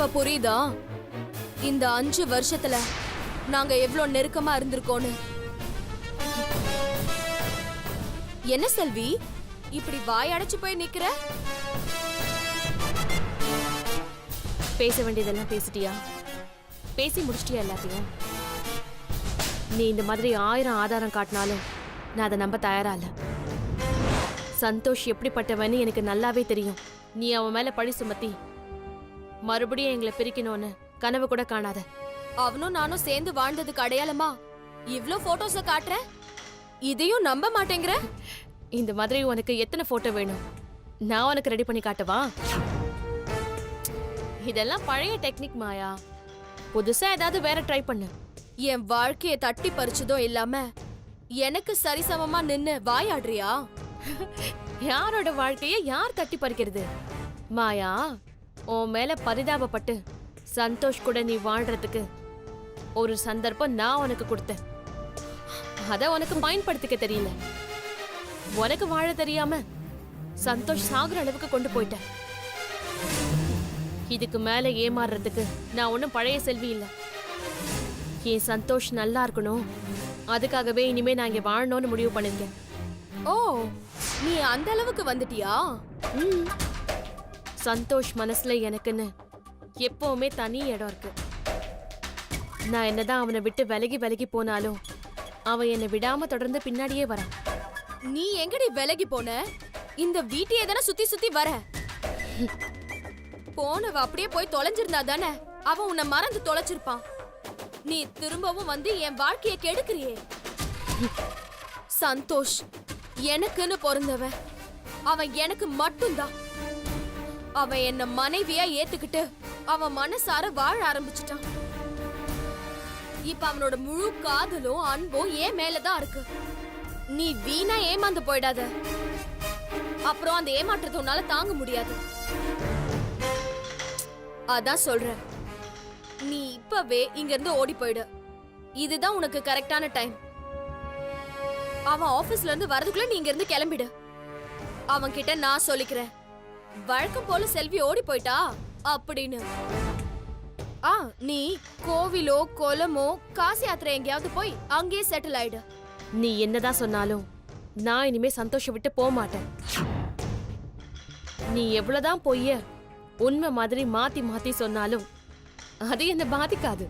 இப்ப புரியுதா இந்த 5 வருஷத்துல நாங்க எவ்வளவு நெருக்கமா இருந்திருக்கோன்னு? என்ன செல்வி இப்படி வாய் அடைச்சு போய் நிக்கிற? பேச வேண்டியதெல்லாம் பேசிட்டியா? பேசி முடிச்சிட்டியா எல்லாத்தையும்? நீ இந்த மாதிரி 1000 ஆதாரம் காட்டினாலும் நான் அதை நம்ப தயாரா இல்ல. சந்தோஷ் எப்படிப்பட்டவன்னு எனக்கு நல்லாவே தெரியும். நீ அவன் மேல பழி சுமத்தி மறுபடியும் எங்களை பிரிக்கணும்னு கனவு கூட காணாத. அவனும் நானும் சேர்ந்து வாழ்ந்ததுக்கு அடையாளமா இவ்ளோ போட்டோஸ காட்டுற, இதையும் நம்ப மாட்டேங்கிற? இந்த மாதிரி உனக்கு எத்தனை போட்டோ வேணும்? நான் உனக்கு ரெடி பண்ணி காட்டவா? இதெல்லாம் பழைய டெக்னிக் மாயா. புதுசா ஏதாவது வேற ட்ரை பண்ணு. என் வாழ்க்கைய தட்டி பறிச்சதும் இல்லாம எனக்கு சரிசமமா நின்னு வாயாடுறியா? யாரோட வாழ்க்கைய யார் தட்டி பறிக்கிறது? மாயா, உன் மேல பரிதாபப்பட்டு சந்தோஷ் கூட நீ வாழ்றதுக்கு ஒரு சந்தர்ப்பம் நான் உனக்கு கொடுத்தேன். அத உனக்கு பயன்படுத்திக்க தெரியல. உனக்கு வாழ தெரியாம சந்தோஷ் சாகுற அளவுக்கு கொண்டு போயிட்ட. இதுக்கு மேல ஏமாறுறதுக்கு நான் ஒன்னும் பழைய செல்வி இல்ல. என் சந்தோஷ் நல்லா இருக்கணும், அதுக்காகவே இனிமே நான் இங்க வாழணும்னு முடிவு பண்ணிருக்கேன். ஓ, நீ அந்த அளவுக்கு வந்துட்டியா? சந்தோஷ் மனசுல எனக்குன்னு எப்பவுமே தனி இடம் இருக்கு. நான் என்னதான் அவனை விட்டு விலகி விலகி போனாலும் அவன் என்னை விடாம தொடர்ந்து பின்னாடியே வரான். நீ எங்கடி விலகி போன? இந்த வீட்டையே தானே சுத்தி சுத்தி வர. போனவ அப்படியே போய் தொலைஞ்சிருந்தா தானே அவன் உன்னை மறந்து தொலைச்சிருப்பான். நீ திரும்பவும் வந்து என் வாழ்க்கைய கெடுக்கிறியே. சந்தோஷ் எனக்குன்னு பொருந்தவன். அவன் எனக்கு மட்டும்தான். அவன் என்ன மனைவியா ஏத்துக்கிட்டு அவன் மனசார வாழ ஆரம்பிச்சுட்டான். இப்ப அவனோட முழு காதலும் அன்பும் என் மேலதான் இருக்கு. நீ வீணா ஏமாந்து போயிடாத. அப்புறம் அந்த ஏமாற்றத்தை உன்னால தாங்க முடியாது. அதான் சொல்றேன், நீ இப்பவே இங்க இருந்து ஓடி போயிடு. இதுதான் உனக்கு கரெக்டான டைம். அவன் ஆபீஸ்ல இருந்து வரதுக்குள்ள நீ இங்க இருந்து கிளம்பிடு. அவன் கிட்ட நான் சொல்லிக்கிறேன், வழக்கம் போல செல்வி ஓடி போயிட்டா அப்படின்னு. நீ கோவிலோ குளமோ காசி யாத்திரை எங்கேயாவது போய் அங்கேயே செட்டில் ஆயிடு. நீ என்னதான் சொன்னாலும் நான் இனிமே சந்தோஷம் விட்டு போக மாட்டேன். நீ எவ்வளவுதான் பொய்ய உண்மை மாதிரி மாத்தி மாத்தி சொன்னாலும் அது என்ன பாதிக்காது.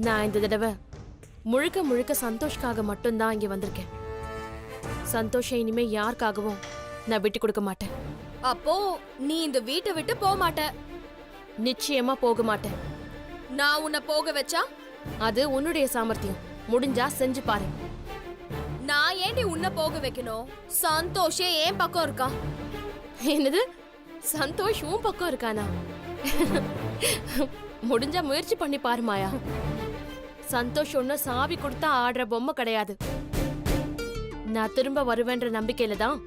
நான் இந்த தடவை முழுக்க முழுக்க சந்தோஷ்காக மட்டும்தான் இங்க வந்திருக்கேன். சந்தோஷம் இனிமே யாருக்காகவும் நான் விட்டு கொடுக்க மாட்டேன். அப்போ நீ இந்த வீட்டை விட்டு போக மாட்ட? நிச்சயமா போக மாட்டேன். நான் உன்னை போக வச்சா? அது உன்னுடைய சாமர்த்தியம். முடிஞ்சா செஞ்சு பாரு. நான் ஏண்டி உன்னை போக வைக்கணும்? சந்தோஷே ஏன் பக்கம் இருக்கான். என்னது? சந்தோஷ் உன் பக்கம் இருக்கானா? முடிஞ்சா முயற்சி பண்ணி பாரு மாயா. சந்தோஷ் ஒன்னும் சாவி கொடுத்தா ஆடுற பொம்மை கிடையாது. நான் திரும்ப வருவேன்ற நம்பிக்கையில தான்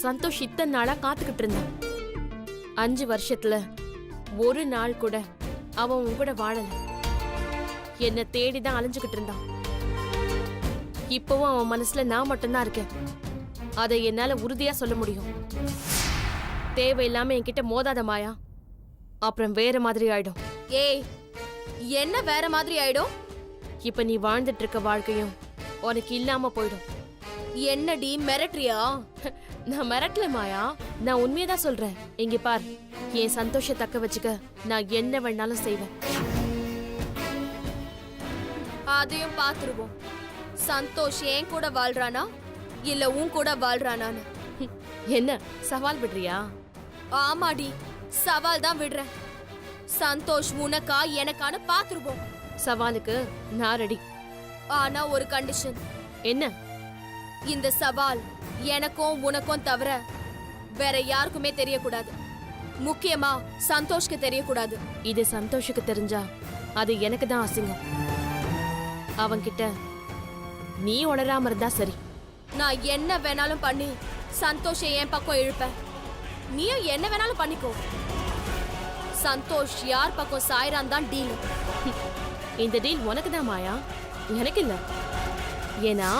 சந்தோஷ் இத்தனை நாளா காத்துக்கிட்டு இருந்தான். 5 வருஷத்துல ஒரு நாள் கூட அவன் உன் கூட வாழல. என்ன தேடிதான் அலைஞ்சுக்கிட்டு இருந்தான். இப்பவும் அவன் மனசுல நான் மட்டும்தான் இருக்கேன். அதை என்னால உறுதியா சொல்ல முடியும். தேவையில்லாம என்கிட்ட மோதாத மாயா, அப்புறம் வேற மாதிரி ஆயிடும். ஏய், என்ன வேற மாதிரி ஆயிடும்? இப்ப நீ வாழ்ந்துட்டு இருக்க வாழ்க்கையும் உனக்கு இல்லாம போயிடும். என்னடி மிரட்டுறியா? நான் மிரட்டல மாயா, நான் உண்மையதான் சொல்றேன். இங்க பார், என் சந்தோஷ தக்க வச்சுக்க நான் என்ன வேணாலும் செய்வேன். அதையும் பாத்துருவோம். சந்தோஷ் ஏன் கூட வாழ்றானா இல்ல உன் கூட வாழ்றானான்னு. என்ன சவால் விடுறியா? ஆமாடி, சவால் தான் விடுறேன். சந்தோஷ் உனக்கா எனக்கான பாத்துருவோம். சவாலுக்கு நான் ரெடி. ஆனா ஒரு கண்டிஷன். என்ன? இந்த சவால் எனக்கும் உனக்கும் தவிர வேற யாருக்குமே தெரியக்கூடாது. முக்கியமா சந்தோஷ்க்கு தெரியக்கூடாது. இது சந்தோஷுக்கு தெரிஞ்சா அது எனக்கு தான் அசிங்கம். அவன்கிட்ட நீ உணராம இருந்தா சரி. நான் என்ன வேணாலும் பண்ணி சந்தோஷ என் பக்கம் இழுப்பேன். நீயும் என்ன வேணாலும் பண்ணிக்கோ. சந்தோஷ் யார் பக்கம் சாயிரான் தான் டீல். இந்த டீல் உனக்கு தான் மாயா, எனக்கு இல்ல. ஏன்னா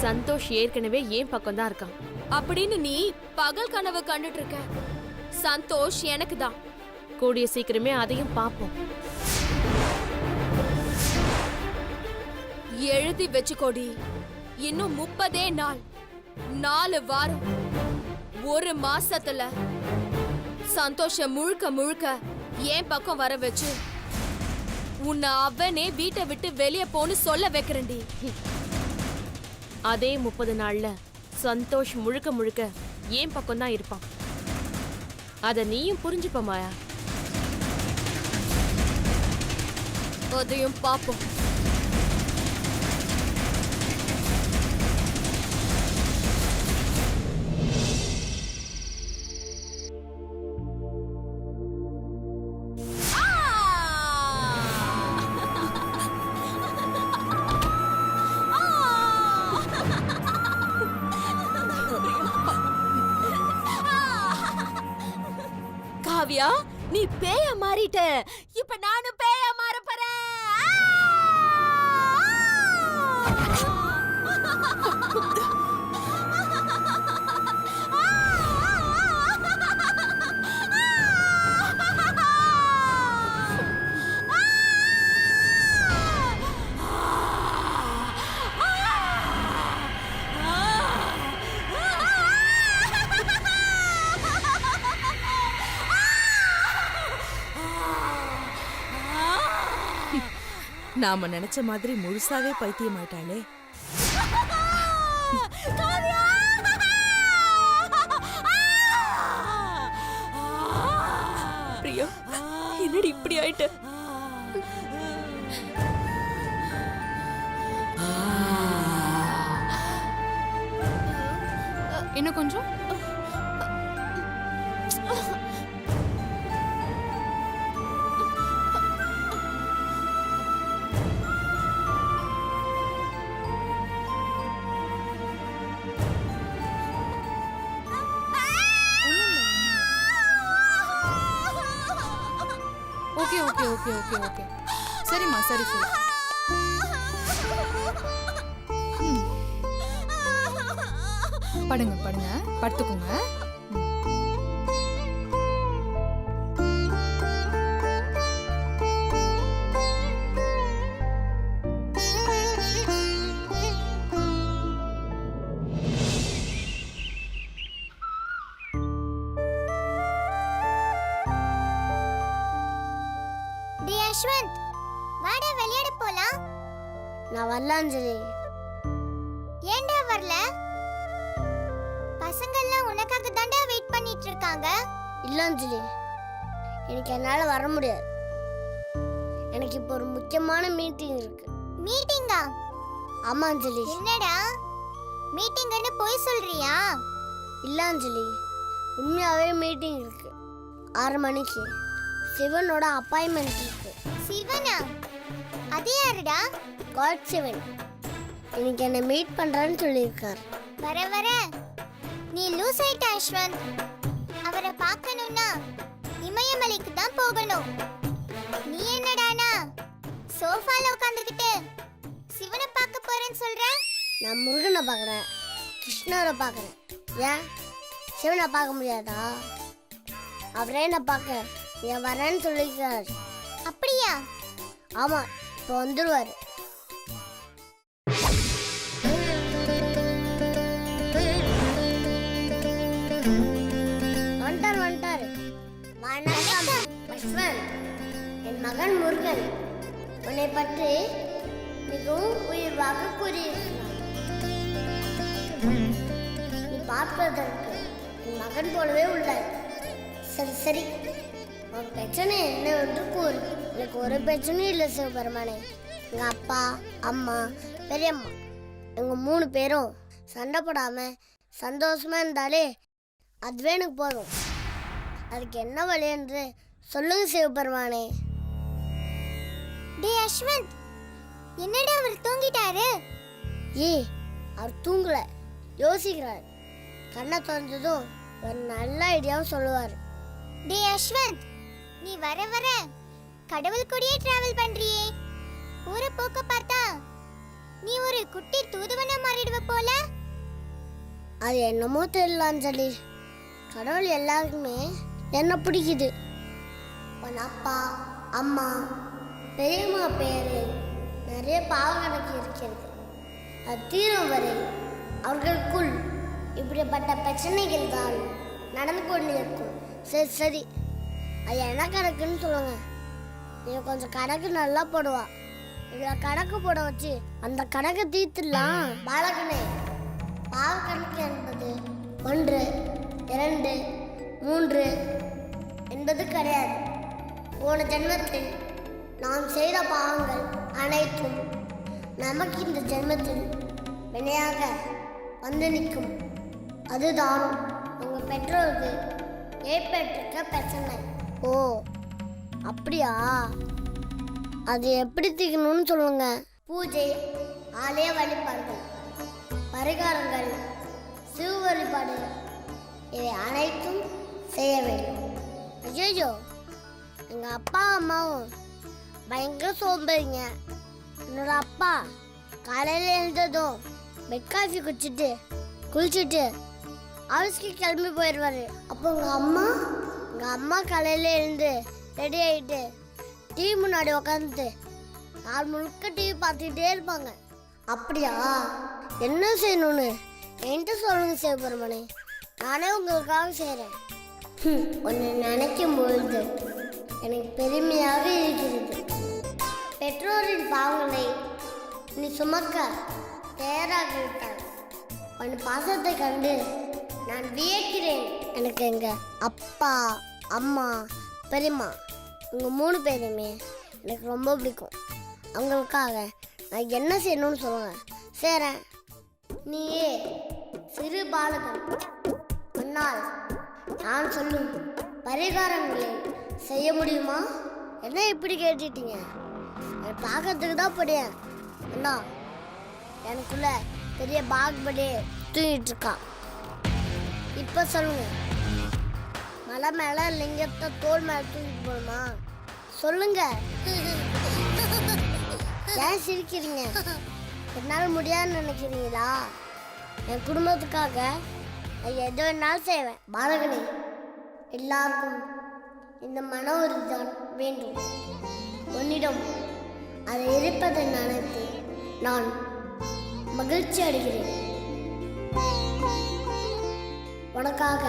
சந்தோஷ் ஏற்கனவே என் பக்கம் தான் இருக்கான். அப்படின்னு நீ பகல் கனவு கண்டுட்டு இருக்க. சந்தோஷ் எனக்கு தான். கூடிய சீக்கிரமே அதையும் பாப்போம். எழுதி வச்சுக்கோடி. இன்னும் 30 நாள், 4 வாரம், 1 மாசத்துல சந்தோஷம் முழுக்க முழுக்க என் பக்கம் வர வச்சு உன்னை அவனே வீட்டை விட்டு வெளியே போன்னு சொல்ல வைக்கிறேன்டி. அதே 30 நாள்ல சந்தோஷ் முழுக்க முழுக்க என் பக்கம் தான் இருப்பான். அத நீயும் புரிஞ்சுப்ப மாயா. அதையும் பாப்போம். காவியா, நீ பேய மாறிட்ட. இப்ப நானும் பேய மாற போறேன். நாம நினைச்ச மாதிரி முழுசாவே பைத்தியம் ஆயிட்டாளே. பிரியா, என்னடி இப்படி ஆயிட்ட? இன்னும் கொஞ்சம். Okay okay okay okay okay சரிம்மா, சரி சரி. படுங்க படுங்க, படுத்துக்கோங்க. யஷ்வந்த், வாடா விளையாட போலாம். நான் வரல அஞ்சலி. ஏன்டா வரல? பசங்க எல்லாம் உனக்காக தான்டா வெயிட் பண்ணிட்டு இருக்காங்க. இல்ல அஞ்சலி, எனக்கு என்னால வர முடியாது. எனக்கு இப்போ ஒரு முக்கியமான மீட்டிங் இருக்கு. மீட்டிங்கா? ஆமா அஞ்சலி. என்னடா மீட்டிங்னு போய் சொல்றியா? இல்ல அஞ்சலி, உண்மையாவே மீட்டிங் இருக்கு. 6 மணிக்கு சிவனோட அப்பாயின்மெண்ட் இருக்கு. சிவனா? அது யாருடா? காட் சிவன். இன்னைக்கு என்ன மீட் பண்றான்னு சொல்லியிருக்கார். வர வர நீ லூஸ் ஆயிட்ட அஸ்வந்த். அவரை பார்க்கணும்னா இமயமலைக்கு தான் போகணும். நீ என்னடானா சோஃபால உட்கார்ந்துகிட்டு சிவனை பார்க்க போறேன்னு சொல்ற? நான் முருகனை பார்க்கறேன், கிருஷ்ணரை பார்க்கறேன். ஏன் சிவனை பார்க்க முடியாதா? அவரே என்ன பார்க்க ஏன் வரேன்னு சொல்லியிருக்காரு. அப்படியா? ஆமா, இப்போ வந்துருவாரு. வந்துட்டாரு வந்துட்டாரு. வணக்கம் யஷ்வந்த். என் மகன் முருகன் உன்னை பற்றி மிகவும் உயர்வாக கூறியிருக்கிறார். நீ பார்ப்பதற்கு என் மகன் போலவே உள்ளாய். சரி சரி, உன் பிரச்சனை என்னவென்று கூறு. எனக்கு ஒரு பிரச்சனையும் இல்லை சிவபெருமானே. எங்கள் அப்பா, அம்மா, பெரியம்மா எங்கள் 3 பேரும் சண்டை போடாம சந்தோஷமா இருந்தாலே அதுவே எனக்கு போதும். அதுக்கு என்ன வழி என்று சொல்லுங்க சிவபெருமானே. டேய் அஸ்வந்த், என்னடா அவர் தூங்கிட்டாரு? ஏய், அவர் தூங்கல, யோசிக்கிறார். கண்ணை திறந்ததும் ஒரு நல்ல ஐடியாவும் சொல்லுவார். டேய் அஸ்வந்த், நீ வர வர கடவுள் கூடயே டிராவல் பண்றியே. ஊரை போக்க பார்த்தா நீ ஒரு குட்டி தூதுவனா மாறிடுவ போல. அது என்னமோ தெரியல அஞ்சலி, கடவுள் எல்லாருக்குமே என்ன பிடிக்குது. உன் அப்பா அம்மா பெரியம்மா பேரில் நிறைய பாவ கணக்கு இருக்கிறது. அது தீரும் வரை அவர்களுக்குள் இப்படிப்பட்ட பிரச்சனைகள் தான் நடந்து கொண்டு இருக்கும். சரி சரி, அது என்ன கணக்குன்னு சொல்லுங்க. நீ கொஞ்சம் கணக்கு நல்லா போடுவா. இவ்வளோ கணக்கு போட வச்சு அந்த கணக்கை தீர்த்துடலாம். பாலகனே, பாவ கணக்கு என்பது 1 2 3 என்பது கிடையாது. போன ஜென்மத்தில் நாம் செய்த பாவங்கள் அனைத்தும் நமக்கு இந்த ஜென்மத்தில் வினையாக வந்து நிற்கும். அதுதான் உங்கள் பெற்றோருக்கு ஏற்பட்டிருக்க பிரச்சனை. ஓ அப்படியா? அது எப்படி தீர்க்கணும்னு சொல்லுங்க. பூஜை, ஆலய வழிபாடுகள், பரிகாரங்கள், சிவ வழிபாடு இவை அனைத்தும் செய்ய வேண்டும். ஐயோ, எங்கள் அப்பா அம்மாவும் பயங்கர சோம்பேறிங்க. என்னோட அப்பா காலையில் எழுந்ததும் பெட் காஃபி குளிச்சுட்டு ஆஃபீஸ்க்கு கிளம்பி போயிடுவாரு. அப்போ எங்கள் அம்மா காலையில் எழுந்து ரெடி ஆகிட்டு டிவி முன்னாடி உட்காந்துட்டு நாள் முழுக்க டிவி பார்த்துக்கிட்டே இருப்பாங்க. அப்படியா? என்ன செய்யணும்னு என்கிட்ட சொல்லுங்க சிவபெருமனே, நானே உங்களுக்காக செய்கிறேன். ஒன்று நினைக்கும் பொழுது எனக்கு பெருமையாக இருக்கிறது. பெற்றோரின் பாவங்களை நீ சுமக்க தயாராகிவிட்டார். உன் பாசத்தை கண்டு நான் வியக்கிறேன். எனக்கு எங்கள் அப்பா அம்மா பெரியம்மா உங்கள் 3 பேருமே எனக்கு ரொம்ப பிடிக்கும். அவங்களுக்காக நான் என்ன செய்யணும்னு சொல்லுங்க. செய்கிறேன். நீயே சிறு பாலகன், முன்னால் நான் சொல்லும் பரிகாரங்களை செய்ய முடியுமா? என்ன இப்படி கேட்டுட்டீங்க? எனக்கு பார்க்கறதுக்கு தான் படியேன். என்ன எனக்குள்ள பெரிய பாக்படி தூங்கிட்டு இருக்கான். இப்போ சொல்லுங்க, மலை மேலே லிங்கத்தை தோல் மேலே தூக்கிட்டு போகணுமா? சொல்லுங்க. ஏன் சிரிக்கிறீங்க? என்னால் முடியாதுன்னு நினைக்கிறீங்களா? என் குடும்பத்துக்காக நான் எது வேணாலும் செய்வேன். பாலகனே, எல்லாருக்கும் இந்த மன உறுதிதான் வேண்டும். உன்னிடம் அதை இருப்பதை நினைத்து நான் மகிழ்ச்சி அடைகிறேன். உனக்காக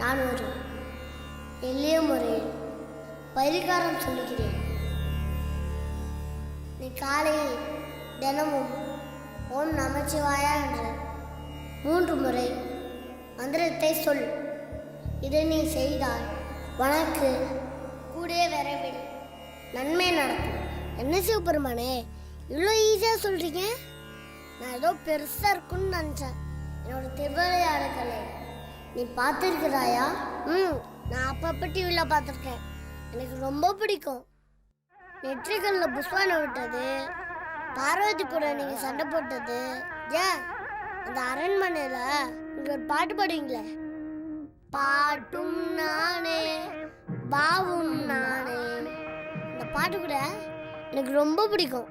நான் ஒரு எளிய முறையில் பரிகாரம் சொல்லுகிறேன். நீ காலையில் தினமும் ஓம் நமச்சிவாயா என்ற 3 முறை மந்திரத்தை சொல். இதை நீ செய்தால் உனக்கு கூடிய விரைவில் நன்மை நடக்கும். என்ன சிவபெருமானே, இவ்வளோ ஈஸியாக சொல்கிறீங்க? நான் ஏதோ பெருசாக இருக்குன்னு நினச்சேன். என்னோட திருவிளையாடுகளை நீ பார்த்துருக்கிறாயா? நான் அப்பப்போ டிவியில் பார்த்துருக்கேன். எனக்கு ரொம்ப பிடிக்கும். நெற்றிகளில் புஷ்வானை விட்டது, பார்வதி கூட நீங்கள் சண்டை போட்டது, ஏன் அந்த அரண்மனையில் நீங்கள் ஒரு பாட்டு பாடுவீங்களே, பாட்டும் நானே பாவும் நானே, இந்த பாட்டு கூட எனக்கு ரொம்ப பிடிக்கும்.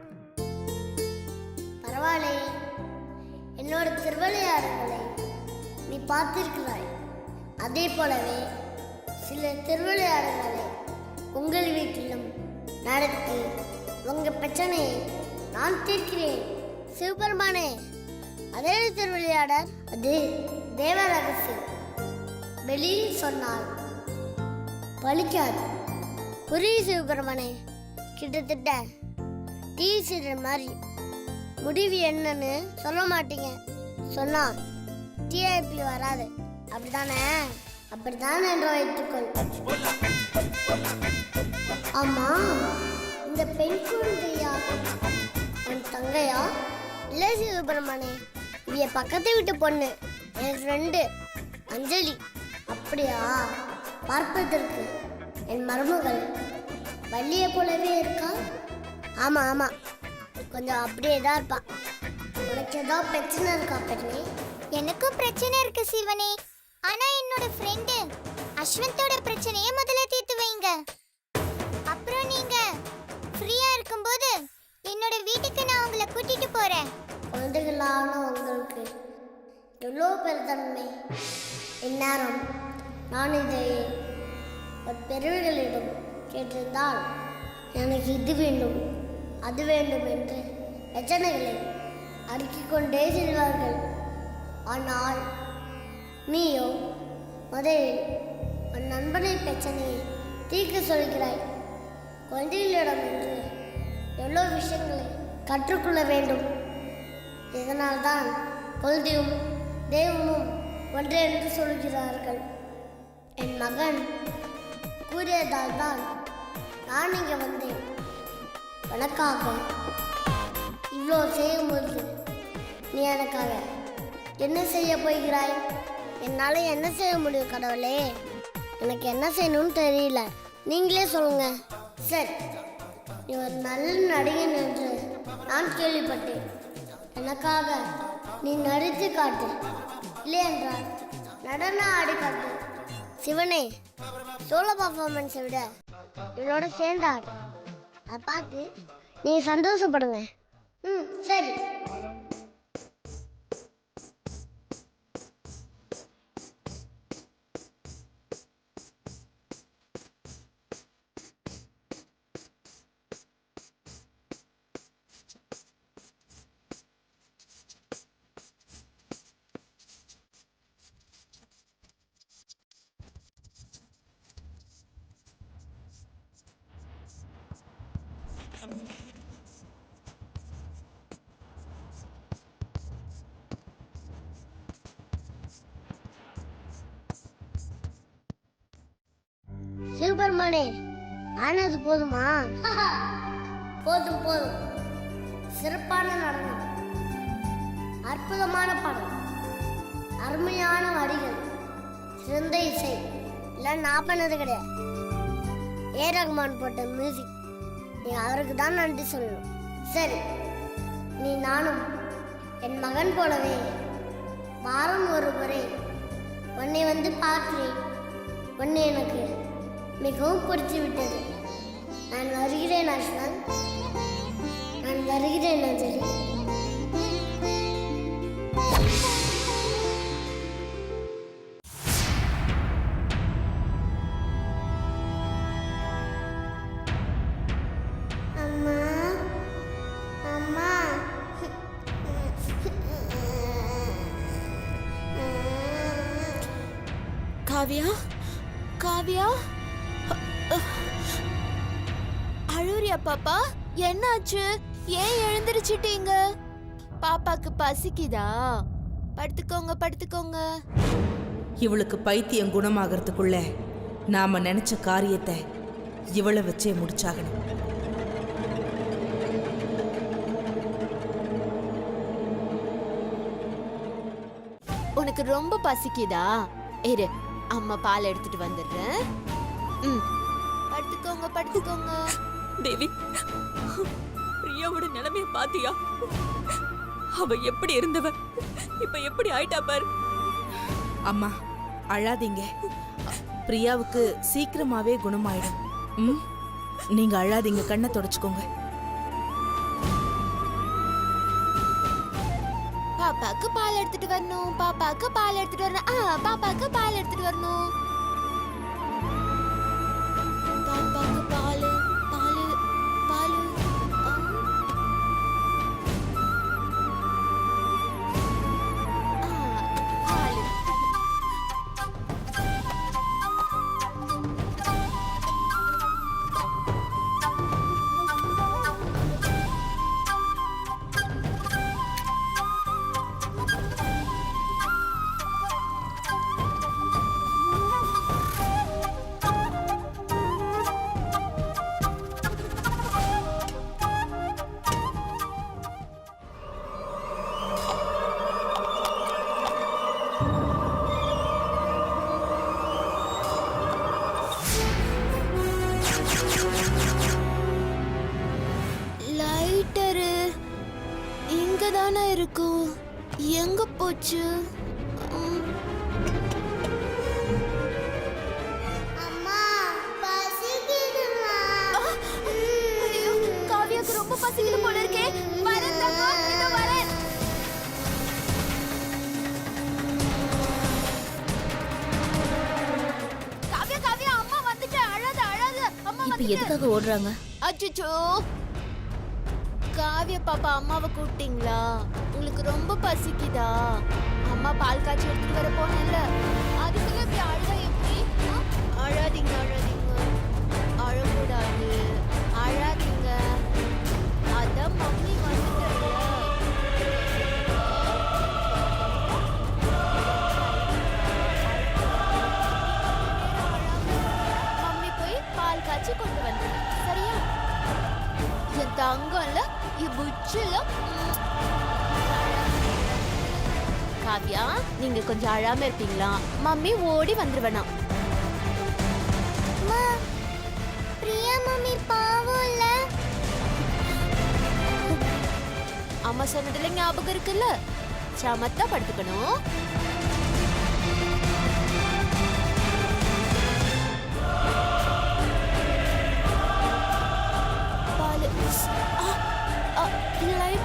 பரவாயில்லை, என்னோட திருவிளையாடுகளை நீ பார்த்திருக்கிறாய். அதே போலவே சில திருவிளையாடுகளை உங்கள் வீட்டிலும் நடத்தி உங்கள் பிரச்சனையை நான் தீர்க்கிறேன். சிவபெருமானே, அதே திருவிளையாடர், அது தேவ ரகசியம். வெளியில் சொன்னால் பலிக்காது. புரியுது சிவபெருமானே? கிட்டத்தட்ட டிவி சீரியல் மாதிரி முடிவு என்னன்னு சொல்ல மாட்டீங்க. சொன்னா டிஆர்பி வராது, அப்படிதானே? அப்படிதான் என்று வைத்துக்கொள். ஆமா, இந்த பெண் குழந்தையா என் தங்கையா? இல்லை சிவபெருமானே, இவ பக்கத்தை விட்டு பொண்ணு, என் ஃப்ரெண்டு அஞ்சலி. அப்படியா? பார்ப்பதற்கு என் மருமகள் வள்ளியை போலவே இருக்கா? ஆமா ஆமா, கொஞ்சம் அப்படியே தான் இருப்பா. உனக்கு ஏதாவது பிரச்சனை இருக்கா பெண்ணே? எனக்கும் பிரச்சனை இருக்கு சிவனே. ஆனா என்னோட ஃப்ரெண்டு அஸ்வந்தோட பிரச்சனையை முதல்ல தீர்த்து வைங்க. அப்புறம் நீங்க ஃப்ரீயா இருக்கும்போது என்னோட வீட்டுக்கு நான் உங்களை கூட்டிட்டு போறேன். குழந்தைகளான உங்களுக்கு எவ்வளோ பெருந்தன்மை. இந்நேரம் நான் இதை பெரியவர்களிடம் கேட்டிருந்தால் எனக்கு இது வேண்டும் அது வேண்டும் என்று பிரச்சனைகளை அடுக்கிக் கொண்டே செல்வார்கள். ஆனால் நீயோ முதலில் உன் நண்பனை பிரச்சனையை தீர்க்க சொல்கிறாய். குழந்தைகளிடம் என்று எவ்வளோ விஷயங்களை கற்றுக்கொள்ள வேண்டும். இதனால்தான் குழந்தையும் தெய்வமும் ஒன்றே என்று சொல்கிறார்கள். என் மகன் கூறியதால் தான் நான் இங்கே வந்தேன். உனக்காக இவ்வளோ செய்யும்போது நீ எனக்காக என்ன செய்ய போகிறாய்? என்னால் என்ன செய்ய முடியும் கடவுளே? எனக்கு என்ன செய்யணும்னு தெரியல, நீங்களே சொல்லுங்க. சரி, நீ ஒரு நல்ல நடிகன் என்று நான் கேள்விப்பட்டேன். எனக்காக நீ நடித்து காட்டு, இல்லை என்றால் நடனம் ஆடி காட்டு. சிவனே, சோலோ பர்ஃபார்மன்ஸை விட என்னோட சேர்ந்தார் அதை பார்த்து நீ சந்தோஷப்படுங்க. சரி. சூப்பர்மானே, ஆனது போதுமா? போதும் போதும். சிறப்பான நடனம், அற்புதமான பாடல், அருமையான வரிகள், சிறந்த இசை எல்லாம் நான் பண்ணது கிடையாது. ஏ ரகுமான் போட்ட மியூசிக். நீ அவருக்கு தான் நன்றி சொல்லணும். சரி, நீ நானும் என் மகன் போலவே வாரம் ஒரு முறை உன்னை வந்து பார்க்கிறேன். உன்னை எனக்கு மிகவும் பிடித்து விட்டது. நான் வருகிறேன் அஸ்வன், நான் வருகிறேன் அஞ்சலி. அம்மா அம்மா, காவியா, காவியா, அழுறியா பாப்பா? என்னாச்சு? ஏன் எழுந்திருச்சிட்டீங்க? பாப்பாக்கு பசிக்குதா? படுத்துக்கோங்க படுத்துக்கோங்க. இவளுக்கு பைத்தியம் குணமாகறதுக்குள்ள நாம நினைச்ச காரியத்தை இவளை வச்சே முடிச்சாகணும். உனக்கு ரொம்ப பசிக்குதா? இரு, அம்மா பால் எடுத்துட்டு வந்துடுறேன். படுத்துக்கோங்க படுத்துக்கோங்க. தேவி, பிரியாவோட நிலைமைய பாத்தியா? அவ எப்படி இருந்தவ இப்ப எப்படி ஆயிட்டா பாரு. அம்மா அழாதீங்க, பிரியாவுக்கு சீக்கிரமாவே குணமாயிடும். நீங்க அழாதீங்க, கண்ணை தொடச்சுக்கோங்க. பாப்பாக்கு பால் எடுத்துட்டு வரணும், பாப்பாக்கு பால் எடுத்துட்டு வரணும், பாப்பாக்கு பால் எடுத்துட்டு வரணும். பாப்பாக்கு பால் பால் பால். பால். லைட்டரு இங்க தானே இருக்கும், எங்க போச்சு? அம்மா பசிக்குதுமா. ஐயோ, காவியாக்கு ரொம்ப பசிக்குது போல இருக்கே. வரேன் தங்கம், இதோ வரேன். காவியா காவியா, அம்மா வந்துட்டேன். அழாத அழாத, அம்மா வந்து எதுக்காக ஓடுறாங்க? அச்சச்சோ காவிய பாப்பா அம்மாவை கூப்பிட்டீங்களா? உங்களுக்கு ரொம்ப பசிக்குதா? அம்மா பால் காய்ச்சி எடுத்துட்டு வர போனேன்ல, அதுக்குள்ள இப்படி அழுதா எப்படி? அழாதீங்க அழாதீங்க, அழக்கூடாது, அழாதீங்க. அதான் மம்மி வந்துட்டல. மம்மி போய் பால் காய்ச்சி கொண்டு வந்துடுறேன், சரியா? என் தங்கம்ல புச்சுல. காவியா, நீங்க கொஞ்சம் அழாம இருப்பீங்களா? மம்மி ஓடி வந்துருவேனா? பிரியா மம்மி பாவம் இல்ல. அம்மா சொன்னதுல ஞாபகம் இருக்குல்ல, சமத்தா படுத்துக்கணும். பாலு லைட்